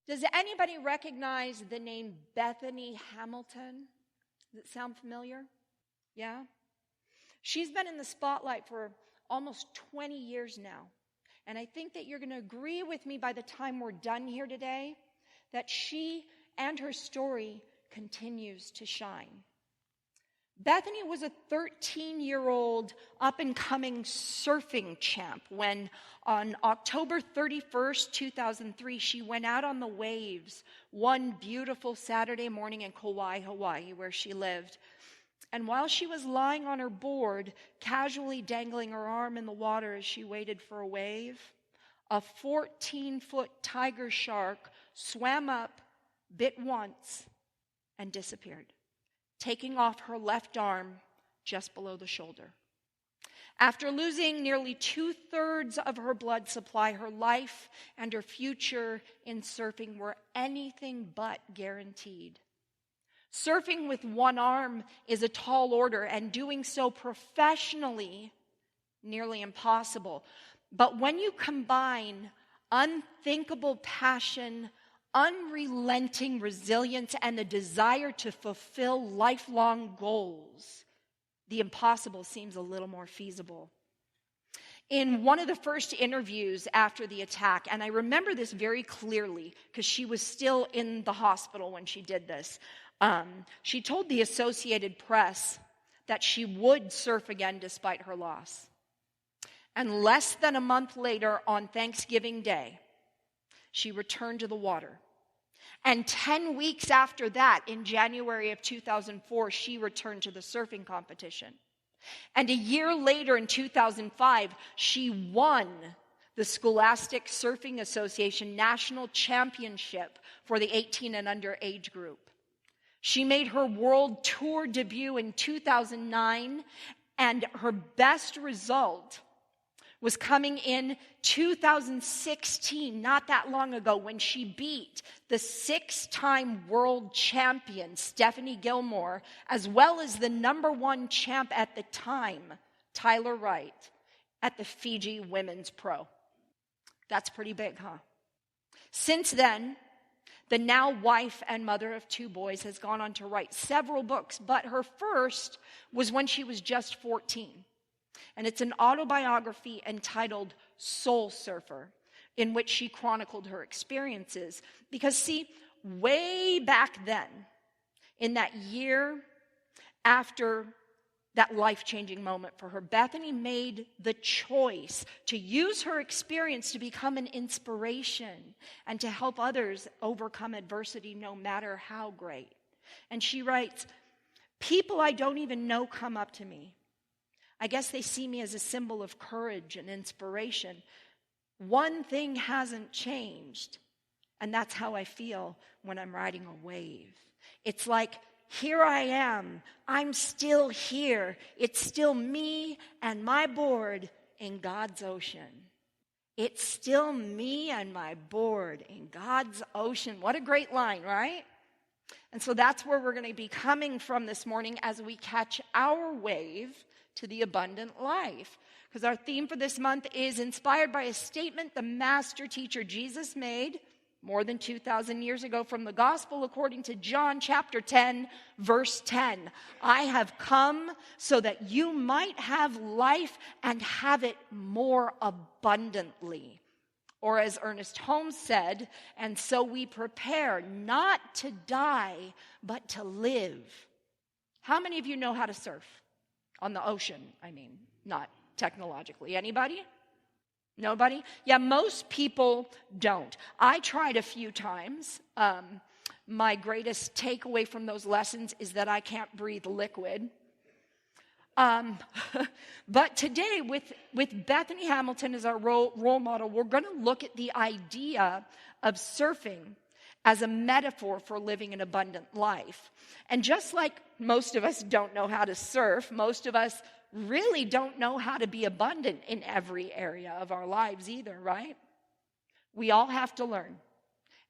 Does anybody recognize the name Bethany Hamilton? Does it sound familiar? Yeah? She's been in the spotlight for almost 20 years now. And I think that you're going to agree with me by the time we're done here today that she and her story continues to shine. Bethany was a 13-year-old up-and-coming surfing champ when on October 31st, 2003, she went out on the waves one beautiful Saturday morning in Kauai, Hawaii, where she lived. And while she was lying on her board, casually dangling her arm in the water as she waited for a wave, a 14-foot tiger shark swam up, bit once, and disappeared, taking off her left arm just below the shoulder. After losing nearly 2/3 of her blood supply, her life and her future in surfing were anything but guaranteed. Surfing with one arm is a tall order, and doing so professionally, nearly impossible. But when you combine unthinkable passion, unrelenting resilience, and the desire to fulfill lifelong goals, the impossible seems a little more feasible. In one of the first interviews after the attack, and I remember this very clearly because she was still in the hospital when she did this, she told the Associated Press that she would surf again despite her loss. And less than a month later, on Thanksgiving Day, she returned to the water. And 10 weeks after that, in January of 2004, she returned to the surfing competition. And a year later, in 2005, she won the Scholastic Surfing Association National Championship for the 18 and under age group. She made her world tour debut in 2009, and her best result was coming in 2016, not that long ago, when she beat the 6-time world champion, Stephanie Gilmore, as well as the #1 champ at the time, Tyler Wright, at the Fiji Women's Pro. That's pretty big, huh? Since then, the now wife and mother of 2 boys has gone on to write several books, but her first was when she was just 14. And it's an autobiography entitled Soul Surfer, in which she chronicled her experiences. Because see, way back then, in that year after that life-changing moment for her, Bethany made the choice to use her experience to become an inspiration and to help others overcome adversity, no matter how great. And she writes, "People I don't even know come up to me. I guess they see me as a symbol of courage and inspiration. One thing hasn't changed, and that's how I feel when I'm riding a wave. It's like, here I am. I'm still here. It's still me and my board in God's ocean. It's still me and my board in God's ocean." What a great line, right? And so that's where we're going to be coming from this morning as we catch our wave to the abundant life. Because our theme for this month is inspired by a statement the master teacher Jesus made more than 2,000 years ago from the gospel according to John chapter 10, verse 10. "I have come so that you might have life and have it more abundantly." Or as Ernest Holmes said, "And so we prepare not to die, but to live." How many of you know how to surf? On the ocean, I mean, not technologically. Anybody? Nobody? Yeah, most people don't. I tried a few times. My greatest takeaway from those lessons is that I can't breathe liquid. But today, with Bethany Hamilton as our role model, we're going to look at the idea of surfing as a metaphor for living an abundant life. And just like most of us don't know how to surf, most of us really don't know how to be abundant in every area of our lives either, right? We all have to learn.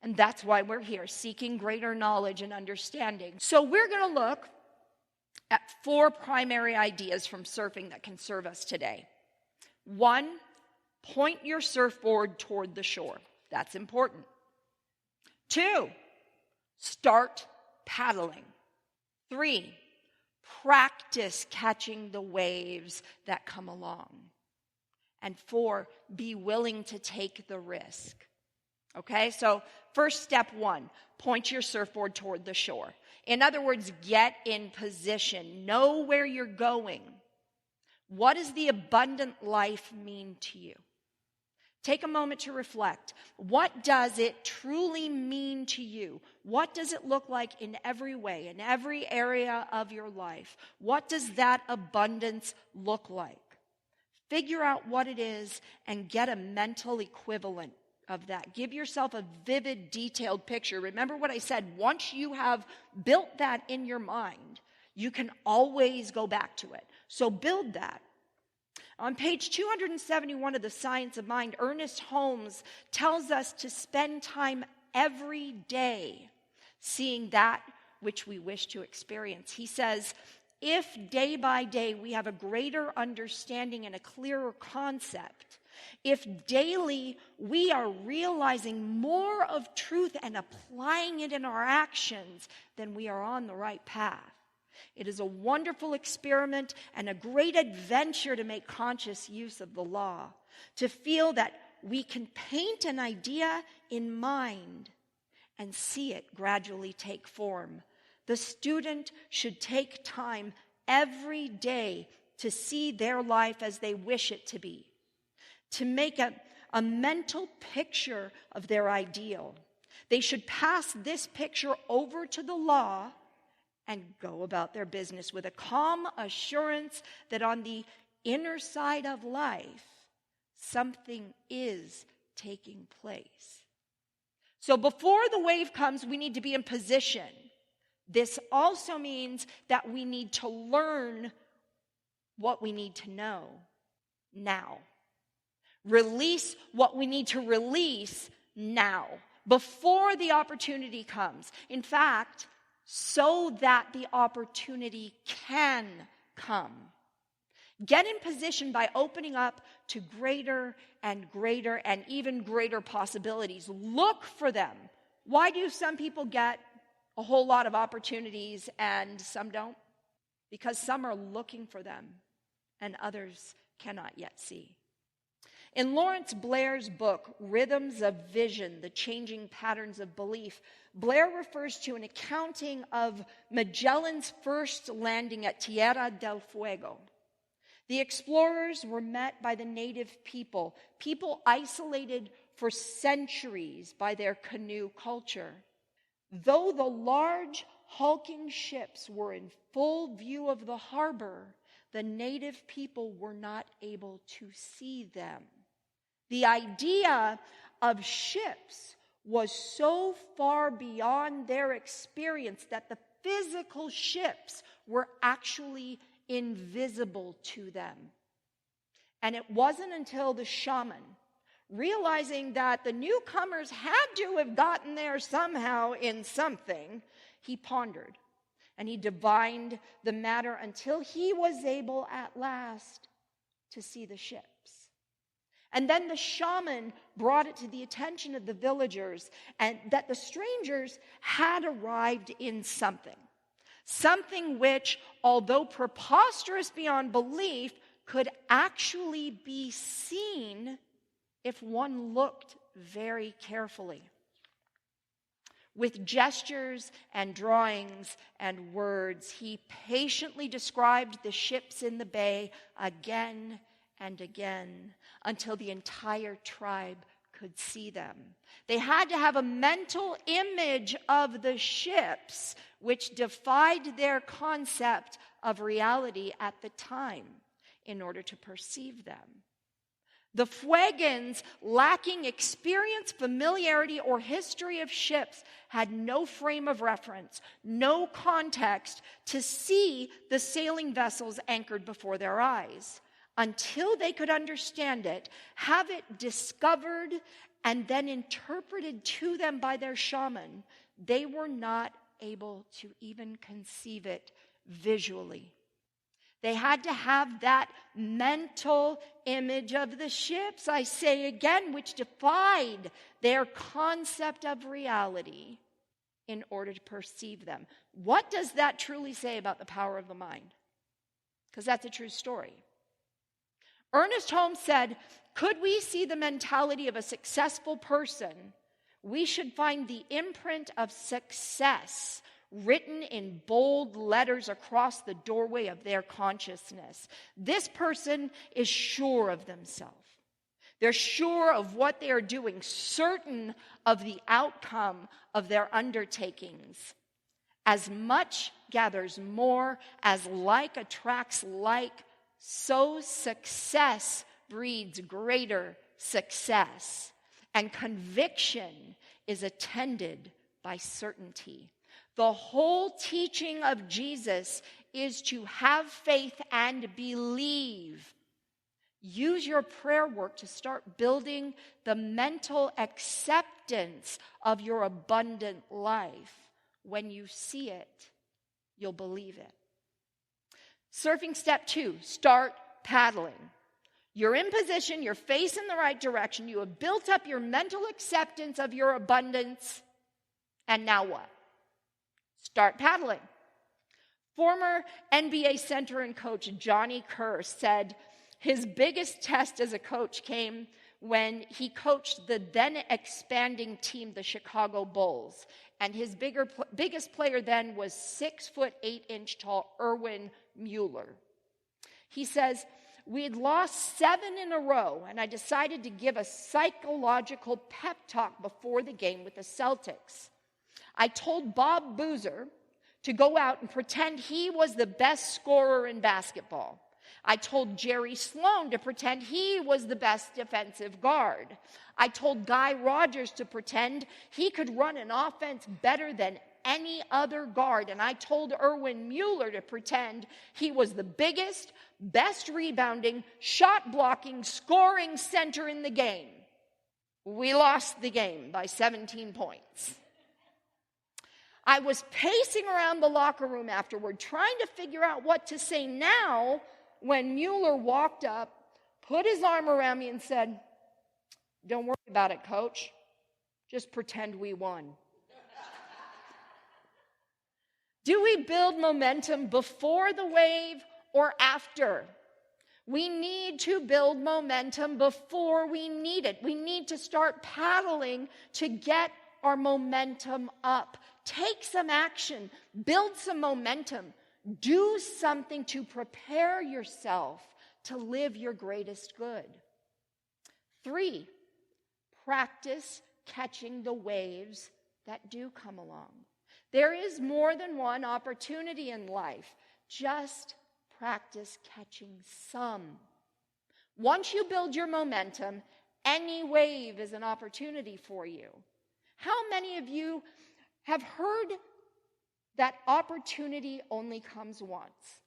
And that's why we're here, seeking greater knowledge and understanding. So we're going to look at 4 primary ideas from surfing that can serve us today. 1, point your surfboard toward the shore. That's important. 2, start paddling. 3, practice catching the waves that come along. And 4, be willing to take the risk. Okay, so first step 1, point your surfboard toward the shore. In other words, get in position. Know where you're going. What does the abundant life mean to you? Take a moment to reflect. What does it truly mean to you? What does it look like in every way, in every area of your life? What does that abundance look like? Figure out what it is and get a mental equivalent of that. Give yourself a vivid, detailed picture. Remember what I said, once you have built that in your mind, you can always go back to it. So build that. On page 271 of The Science of Mind, Ernest Holmes tells us to spend time every day seeing that which we wish to experience. He says, if day by day we have a greater understanding and a clearer concept, if daily we are realizing more of truth and applying it in our actions, then we are on the right path. It is a wonderful experiment and a great adventure to make conscious use of the law, to feel that we can paint an idea in mind and see it gradually take form. The student should take time every day to see their life as they wish it to be, to make a mental picture of their ideal. They should pass this picture over to the law and go about their business with a calm assurance that on the inner side of life, something is taking place. So before the wave comes, we need to be in position. This also means that we need to learn what we need to know now. Release what we need to release now, before the opportunity comes. In fact, so that the opportunity can come. Get in position by opening up to greater and greater and even greater possibilities. Look for them. Why do some people get a whole lot of opportunities and some don't? Because some are looking for them and others cannot yet see. In Lawrence Blair's book, Rhythms of Vision, The Changing Patterns of Belief, Blair refers to an accounting of Magellan's first landing at Tierra del Fuego. The explorers were met by the native people isolated for centuries by their canoe culture. Though the large, hulking ships were in full view of the harbor, the native people were not able to see them. The idea of ships was so far beyond their experience that the physical ships were actually invisible to them. And it wasn't until the shaman, realizing that the newcomers had to have gotten there somehow in something, he pondered and he divined the matter until he was able at last to see the ships. And then the shaman brought it to the attention of the villagers and that the strangers had arrived in something which, although preposterous beyond belief, could actually be seen if one looked very carefully. With gestures and drawings and words, he patiently described the ships in the bay again and again until the entire tribe could see them. They had to have a mental image of the ships which defied their concept of reality at the time in order to perceive them. The Fuegans, lacking experience, familiarity, or history of ships, had no frame of reference, no context to see the sailing vessels anchored before their eyes. Until they could understand it, have it discovered, and then interpreted to them by their shaman, they were not able to even conceive it visually. They had to have that mental image of the ships, I say again, which defied their concept of reality in order to perceive them. What does that truly say about the power of the mind? Because that's a true story. Ernest Holmes said, could we see the mentality of a successful person, we should find the imprint of success written in bold letters across the doorway of their consciousness. This person is sure of themselves. They're sure of what they are doing, certain of the outcome of their undertakings. As much gathers more, as like attracts like, so success breeds greater success. And conviction is attended by certainty. The whole teaching of Jesus is to have faith and believe. Use your prayer work to start building the mental acceptance of your abundant life. When you see it, you'll believe it. Surfing step 2, start paddling. You're in position, you're facing the right direction, you have built up your mental acceptance of your abundance, and now what? Start paddling. Former NBA center and coach Johnny Kerr said his biggest test as a coach came when he coached the then expanding team, the Chicago Bulls. And his biggest player then was 6'8" tall Erwin Mueller. He says, we had lost 7 in a row, and I decided to give a psychological pep talk before the game with the Celtics. I told Bob Boozer to go out and pretend he was the best scorer in basketball. I told Jerry Sloan to pretend he was the best defensive guard. I told Guy Rogers to pretend he could run an offense better than any other guard. And I told Erwin Mueller to pretend he was the biggest, best rebounding, shot blocking, scoring center in the game. We lost the game by 17 points. I was pacing around the locker room afterward, trying to figure out what to say now, when Mueller walked up, put his arm around me and said, don't worry about it, coach. Just pretend we won. Do we build momentum before the wave or after? We need to build momentum before we need it. We need to start paddling to get our momentum up. Take some action. Build some momentum. Do something to prepare yourself to live your greatest good. 3, practice catching the waves that do come along. There is more than one opportunity in life. Just practice catching some. Once you build your momentum, any wave is an opportunity for you. How many of you have heard that opportunity only comes once?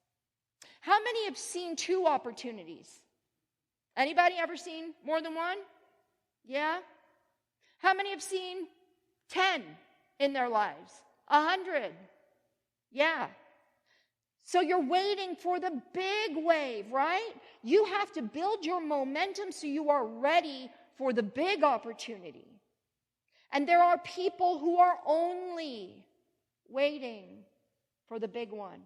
How many have seen 2 opportunities? Anybody ever seen more than one? Yeah? How many have seen 10 in their lives? 100? Yeah. So you're waiting for the big wave, right? You have to build your momentum so you are ready for the big opportunity. And there are people who are only waiting for the big one.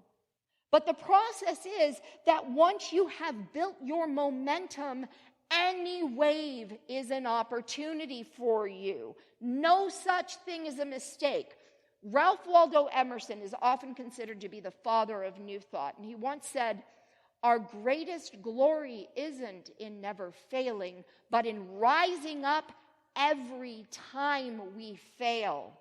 But the process is that once you have built your momentum, any wave is an opportunity for you. No such thing as a mistake. Ralph Waldo Emerson is often considered to be the father of New Thought, and he once said, our greatest glory isn't in never failing, but in rising up every time we fail.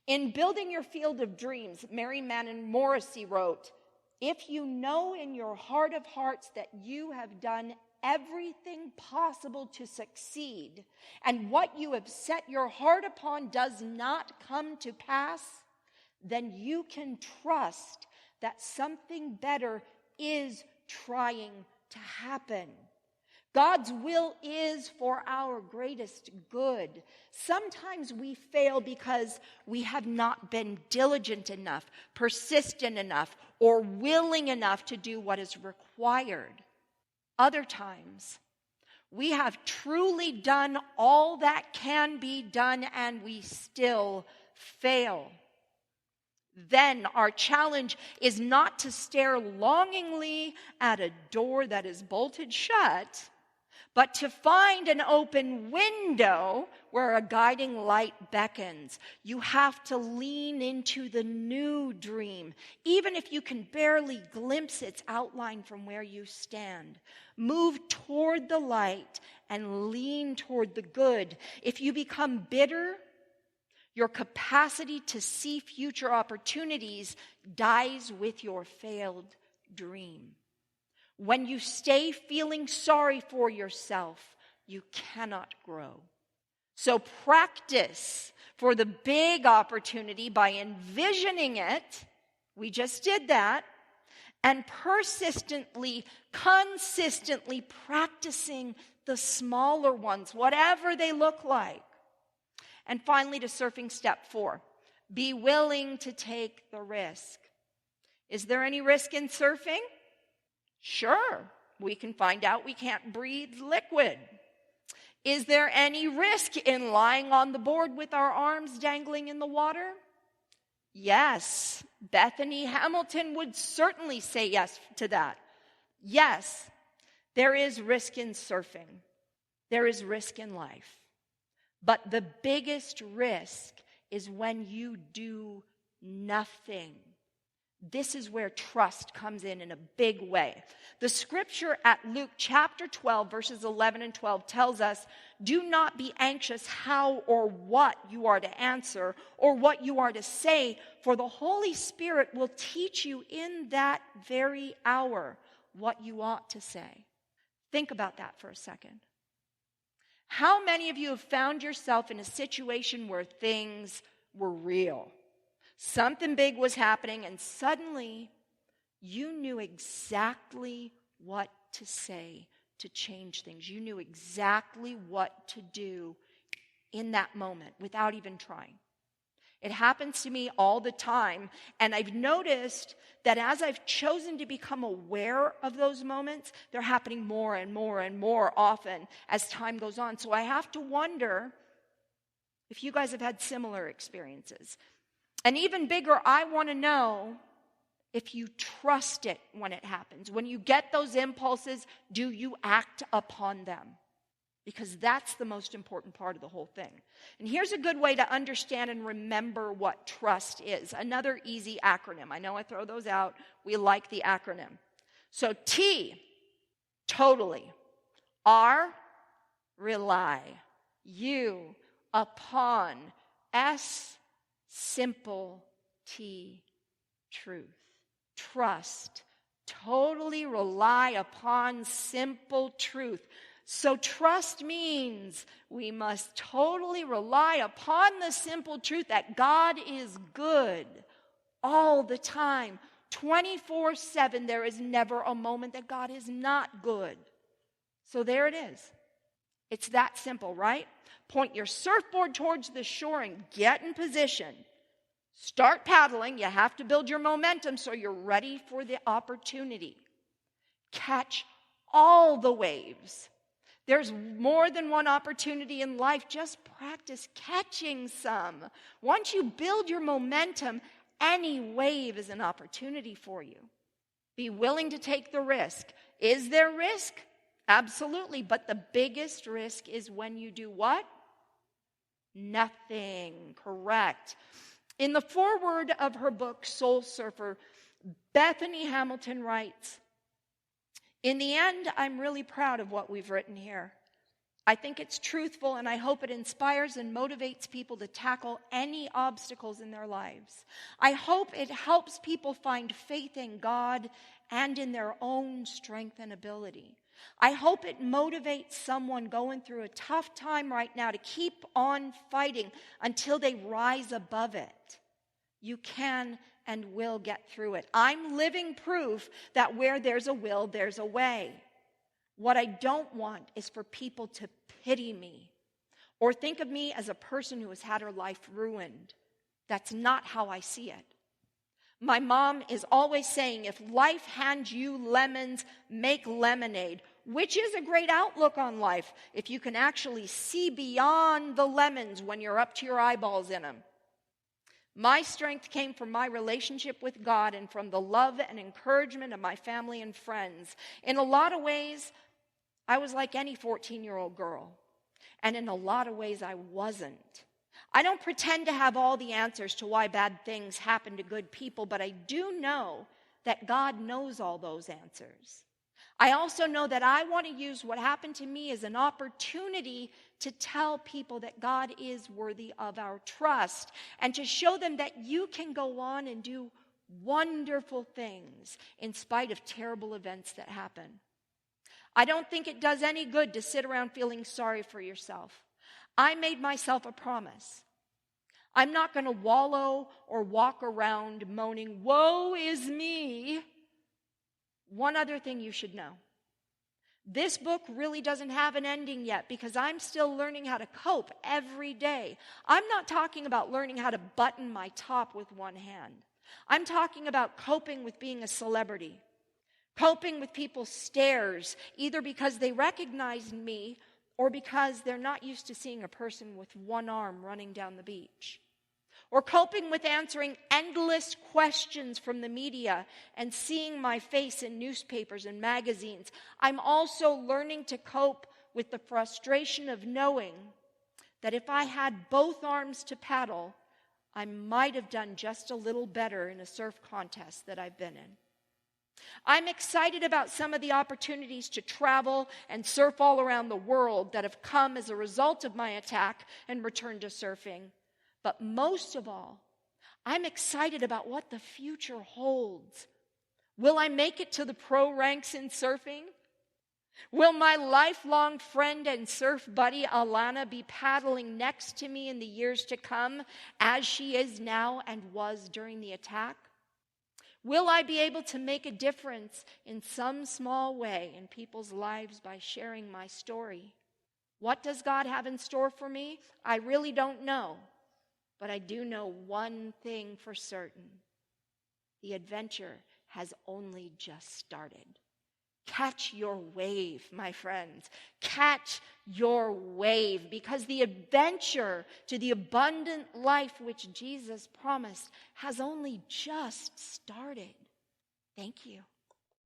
In Building Your Field of Dreams, Mary Manning Morrissey wrote, if you know in your heart of hearts that you have done everything possible to succeed, and what you have set your heart upon does not come to pass, then you can trust that something better is trying to happen. God's will is for our greatest good. Sometimes we fail because we have not been diligent enough, persistent enough, or willing enough to do what is required. Other times, we have truly done all that can be done and we still fail. Then our challenge is not to stare longingly at a door that is bolted shut, but to find an open window where a guiding light beckons. You have to lean into the new dream, even if you can barely glimpse its outline from where you stand. Move toward the light and lean toward the good. If you become bitter, your capacity to see future opportunities dies with your failed dream. When you stay feeling sorry for yourself, you cannot grow. So practice for the big opportunity by envisioning it. We just did that. And persistently, consistently practicing the smaller ones, whatever they look like. And finally, to surfing step 4, be willing to take the risk. Is there any risk in surfing? Sure, we can find out we can't breathe liquid. Is there any risk in lying on the board with our arms dangling in the water? Yes, Bethany Hamilton would certainly say yes to that. Yes, there is risk in surfing. There is risk in life. But the biggest risk is when you do nothing. This is where trust comes in a big way. The scripture at Luke chapter 12, verses 11 and 12 tells us, do not be anxious how or what you are to answer or what you are to say, for the Holy Spirit will teach you in that very hour what you ought to say. Think about that for a second. How many of you have found yourself in a situation where things were real? Something big was happening, and suddenly you knew exactly what to say to change things. You knew exactly what to do in that moment without even trying. It happens to me all the time, and I've noticed that as I've chosen to become aware of those moments, they're happening more and more and more often as time goes on. So I have to wonder if you guys have had similar experiences. And even bigger, I want to know if you trust it when it happens. When you get those impulses, do you act upon them? Because that's the most important part of the whole thing. And here's a good way to understand and remember what trust is. Another easy acronym. I know I throw those out. We like the acronym. So T, totally. R, rely. U, upon. S, simple. T, truth. Trust. Totally rely upon simple truth. So trust means we must totally rely upon the simple truth that God is good all the time. 24/7, there is never a moment that God is not good. So there it is. It's that simple, right? Point your surfboard towards the shore and get in position. Start paddling. You have to build your momentum so you're ready for the opportunity. Catch all the waves. There's more than one opportunity in life. Just practice catching some. Once you build your momentum, any wave is an opportunity for you. Be willing to take the risk. Is there risk? Absolutely. But the biggest risk is when you do what? Nothing. Correct. In the foreword of her book, Soul Surfer, Bethany Hamilton writes, in the end, I'm really proud of what we've written here. I think it's truthful, and I hope it inspires and motivates people to tackle any obstacles in their lives. I hope it helps people find faith in God and in their own strength and ability. I hope it motivates someone going through a tough time right now to keep on fighting until they rise above it. You can and will get through it. I'm living proof that where there's a will, there's a way. What I don't want is for people to pity me or think of me as a person who has had her life ruined. That's not how I see it. My mom is always saying, if life hands you lemons, make lemonade, which is a great outlook on life if you can actually see beyond the lemons when you're up to your eyeballs in them. My strength came from my relationship with God and from the love and encouragement of my family and friends. In a lot of ways, I was like any 14-year-old girl. And in a lot of ways, I wasn't. I don't pretend to have all the answers to why bad things happen to good people, but I do know that God knows all those answers. I also know that I want to use what happened to me as an opportunity to tell people that God is worthy of our trust and to show them that you can go on and do wonderful things in spite of terrible events that happen. I don't think it does any good to sit around feeling sorry for yourself. I made myself a promise. I'm not going to wallow or walk around moaning, woe is me. One other thing you should know. This book really doesn't have an ending yet because I'm still learning how to cope every day. I'm not talking about learning how to button my top with one hand. I'm talking about coping with being a celebrity. Coping with people's stares, either because they recognize me or because they're not used to seeing a person with one arm running down the beach. Or coping with answering endless questions from the media and seeing my face in newspapers and magazines. I'm also learning to cope with the frustration of knowing that if I had both arms to paddle, I might have done just a little better in a surf contest that I've been in. I'm excited about some of the opportunities to travel and surf all around the world that have come as a result of my attack and return to surfing. But most of all, I'm excited about what the future holds. Will I make it to the pro ranks in surfing? Will my lifelong friend and surf buddy Alana be paddling next to me in the years to come as she is now and was during the attack? Will I be able to make a difference in some small way in people's lives by sharing my story? What does God have in store for me? I really don't know. But I do know one thing for certain. The adventure has only just started. Catch your wave, my friends. Catch your wave, because the adventure to the abundant life which Jesus promised has only just started. Thank you.